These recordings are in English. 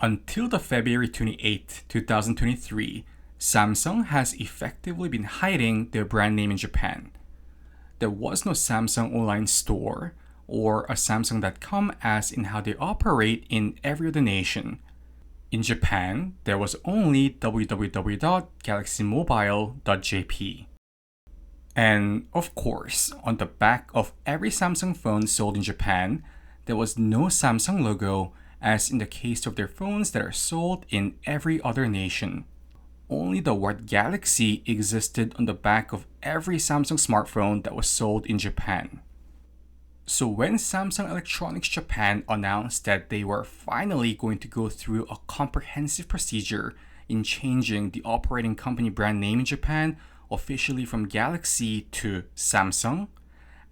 Until the February 28, 2023, Samsung has effectively been hiding their brand name in Japan. There was no Samsung online store or a Samsung.com as in how they operate in every other nation. In Japan, there was only www.galaxymobile.jp. And of course, on the back of every Samsung phone sold in Japan, there was no Samsung logo as in the case of their phones that are sold in every other nation. Only the word Galaxy existed on the back of every Samsung smartphone that was sold in Japan. So when Samsung Electronics Japan announced that they were finally going to go through a comprehensive procedure in changing the operating company brand name in Japan officially from Galaxy to Samsung,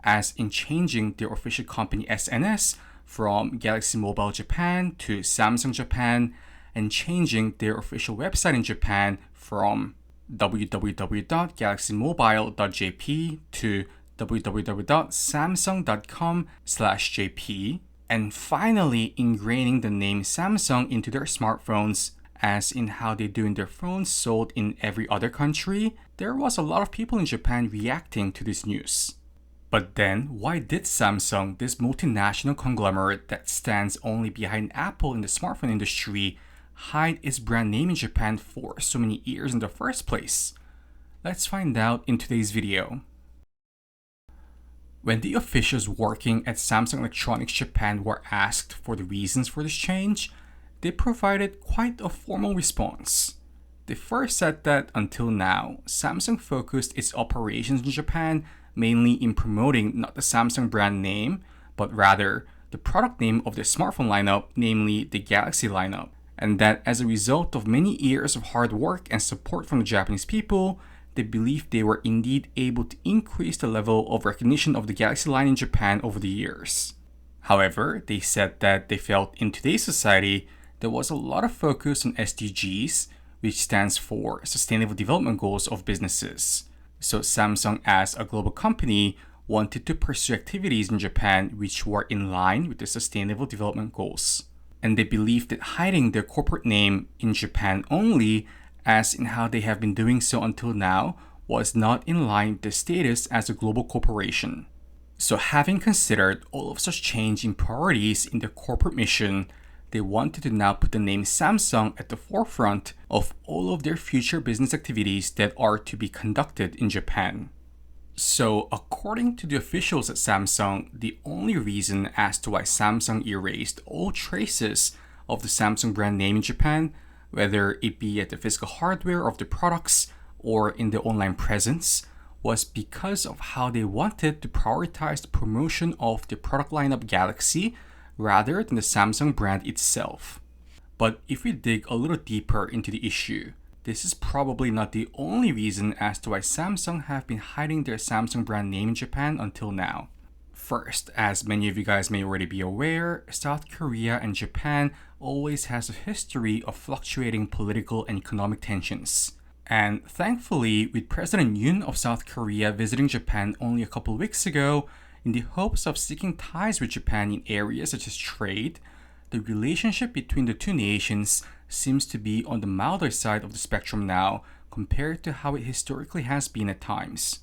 as in changing their official company SNS from Galaxy Mobile Japan to Samsung Japan, and changing their official website in Japan from www.galaxymobile.jp to www.samsung.com/jp, and finally ingraining the name Samsung into their smartphones, as in how they do in their phones sold in every other country, there was a lot of people in Japan reacting to this news. But then, why did Samsung, this multinational conglomerate that stands only behind Apple in the smartphone industry, hide its brand name in Japan for so many years in the first place? Let's find out in today's video. When the officials working at Samsung Electronics Japan were asked for the reasons for this change, they provided quite a formal response. They first said that until now, Samsung focused its operations in Japan mainly in promoting not the Samsung brand name, but rather the product name of their smartphone lineup, namely the Galaxy lineup, and that as a result of many years of hard work and support from the Japanese people, they believed they were indeed able to increase the level of recognition of the Galaxy line in Japan over the years. However, they said that they felt in today's society, there was a lot of focus on SDGs, which stands for Sustainable Development Goals of businesses. So Samsung, as a global company, wanted to pursue activities in Japan which were in line with the Sustainable Development Goals. And they believed that hiding their corporate name in Japan only, as in how they have been doing so until now, was not in line with their status as a global corporation. So having considered all of such change in priorities in their corporate mission, they wanted to now put the name Samsung at the forefront of all of their future business activities that are to be conducted in Japan. So according to the officials at Samsung, the only reason as to why Samsung erased all traces of the Samsung brand name in Japan, whether it be at the physical hardware of the products or in the online presence, was because of how they wanted to prioritize the promotion of the product lineup Galaxy rather than the Samsung brand itself. But if we dig a little deeper into the issue, this is probably not the only reason as to why Samsung have been hiding their Samsung brand name in Japan until now. First, as many of you guys may already be aware, South Korea and Japan always has a history of fluctuating political and economic tensions. And thankfully, with President Yoon of South Korea visiting Japan only a couple weeks ago, in the hopes of seeking ties with Japan in areas such as trade, the relationship between the two nations seems to be on the milder side of the spectrum now compared to how it historically has been at times.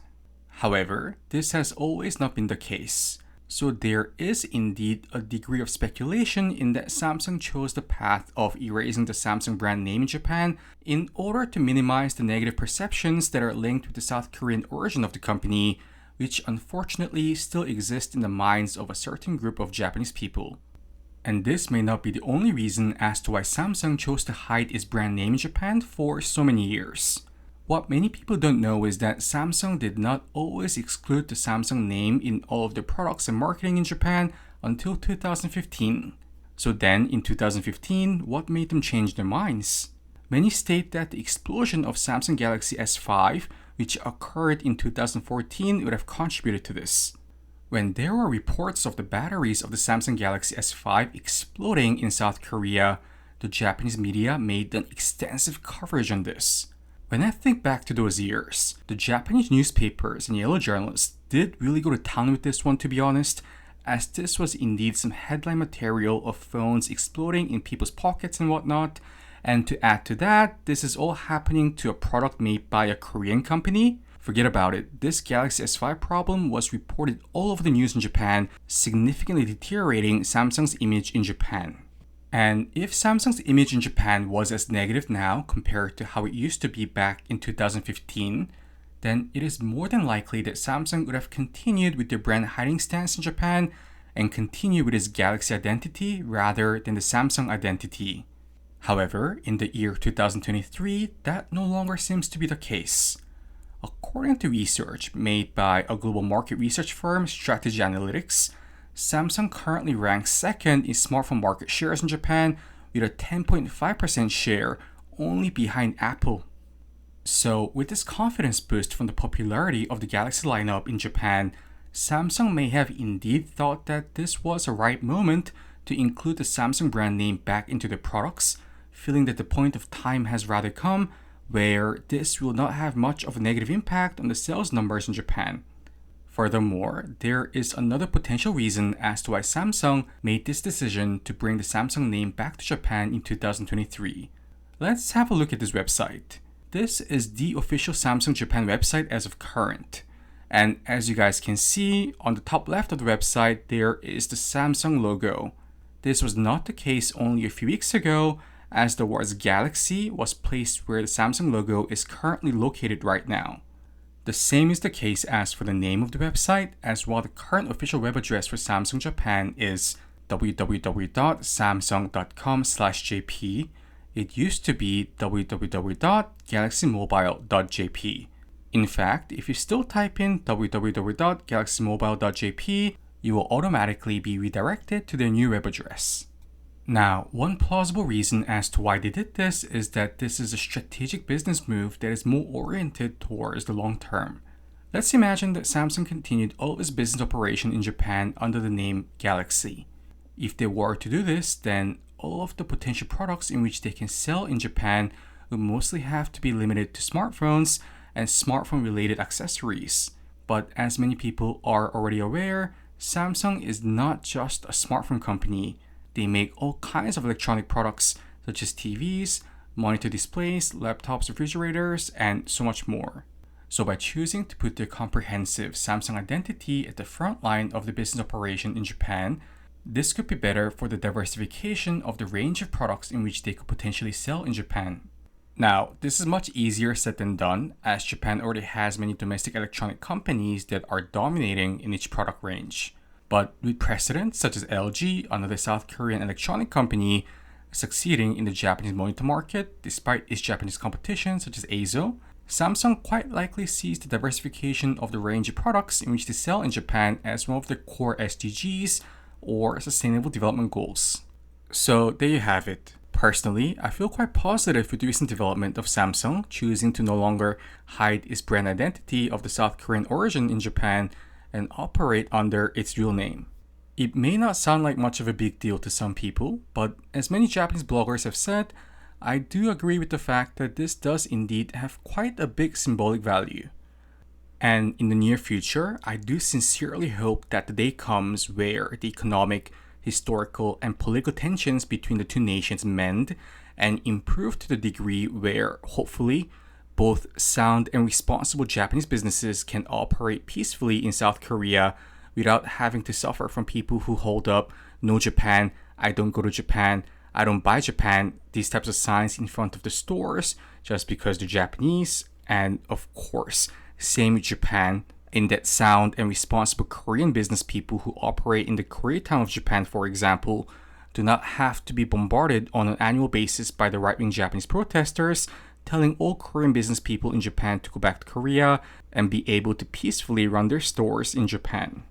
However, this has always not been the case. So there is indeed a degree of speculation in that Samsung chose the path of erasing the Samsung brand name in Japan in order to minimize the negative perceptions that are linked with the South Korean origin of the company, which unfortunately still exist in the minds of a certain group of Japanese people. And this may not be the only reason as to why Samsung chose to hide its brand name in Japan for so many years. What many people don't know is that Samsung did not always exclude the Samsung name in all of their products and marketing in Japan until 2015. So then, in 2015, what made them change their minds? Many state that the explosion of Samsung Galaxy S5, which occurred in 2014, would have contributed to this. When there were reports of the batteries of the Samsung Galaxy S5 exploding in South Korea, the Japanese media made an extensive coverage on this. When I think back to those years, the Japanese newspapers and yellow journalists did really go to town with this one, to be honest, as this was indeed some headline material of phones exploding in people's pockets and whatnot. And to add to that, this is all happening to a product made by a Korean company. Forget about it. This Galaxy S5 problem was reported all over the news in Japan, significantly deteriorating Samsung's image in Japan. And if Samsung's image in Japan was as negative now compared to how it used to be back in 2015, then it is more than likely that Samsung would have continued with their brand hiding stance in Japan and continue with its Galaxy identity rather than the Samsung identity. However, in the year 2023, that no longer seems to be the case. According to research made by a global market research firm, Strategy Analytics, Samsung currently ranks second in smartphone market shares in Japan with a 10.5% share, only behind Apple. So, with this confidence boost from the popularity of the Galaxy lineup in Japan, Samsung may have indeed thought that this was a right moment to include the Samsung brand name back into their products, feeling that the point of time has rather come where this will not have much of a negative impact on the sales numbers in Japan. Furthermore, there is another potential reason as to why Samsung made this decision to bring the Samsung name back to Japan in 2023. Let's have a look at this website. This is the official Samsung Japan website as of current. And as you guys can see, on the top left of the website, there is the Samsung logo. This was not the case only a few weeks ago, as the words Galaxy was placed where the Samsung logo is currently located right now. The same is the case as for the name of the website, as while the current official web address for Samsung Japan is www.samsung.com/jp, it used to be www.galaxymobile.jp. In fact, if you still type in www.galaxymobile.jp, you will automatically be redirected to their new web address. Now, one plausible reason as to why they did this is that this is a strategic business move that is more oriented towards the long term. Let's imagine that Samsung continued all of its business operation in Japan under the name Galaxy. If they were to do this, then all of the potential products in which they can sell in Japan would mostly have to be limited to smartphones and smartphone-related accessories. But as many people are already aware, Samsung is not just a smartphone company. They make all kinds of electronic products such as TVs, monitor displays, laptops, refrigerators, and so much more. So by choosing to put their comprehensive Samsung identity at the front line of the business operation in Japan, this could be better for the diversification of the range of products in which they could potentially sell in Japan. Now, this is much easier said than done, as Japan already has many domestic electronic companies that are dominating in each product range. But with precedents such as LG, another South Korean electronic company, succeeding in the Japanese monitor market despite its Japanese competition such as ASO, Samsung quite likely sees the diversification of the range of products in which they sell in Japan as one of their core SDGs or Sustainable Development Goals. So there you have it. Personally, I feel quite positive with the recent development of Samsung choosing to no longer hide its brand identity of the South Korean origin in Japan and operate under its real name. It may not sound like much of a big deal to some people, but as many Japanese bloggers have said, I do agree with the fact that this does indeed have quite a big symbolic value. And in the near future, I do sincerely hope that the day comes where the economic, historical, and political tensions between the two nations mend and improve to the degree where, hopefully, both sound and responsible Japanese businesses can operate peacefully in South Korea without having to suffer from people who hold up "No Japan," "I don't go to Japan," "I don't buy Japan," these types of signs in front of the stores just because they're Japanese. And of course, same with Japan, in that sound and responsible Korean business people who operate in the Koreatown of Japan, for example, do not have to be bombarded on an annual basis by the right-wing Japanese protesters telling all Korean business people in Japan to go back to Korea and be able to peacefully run their stores in Japan.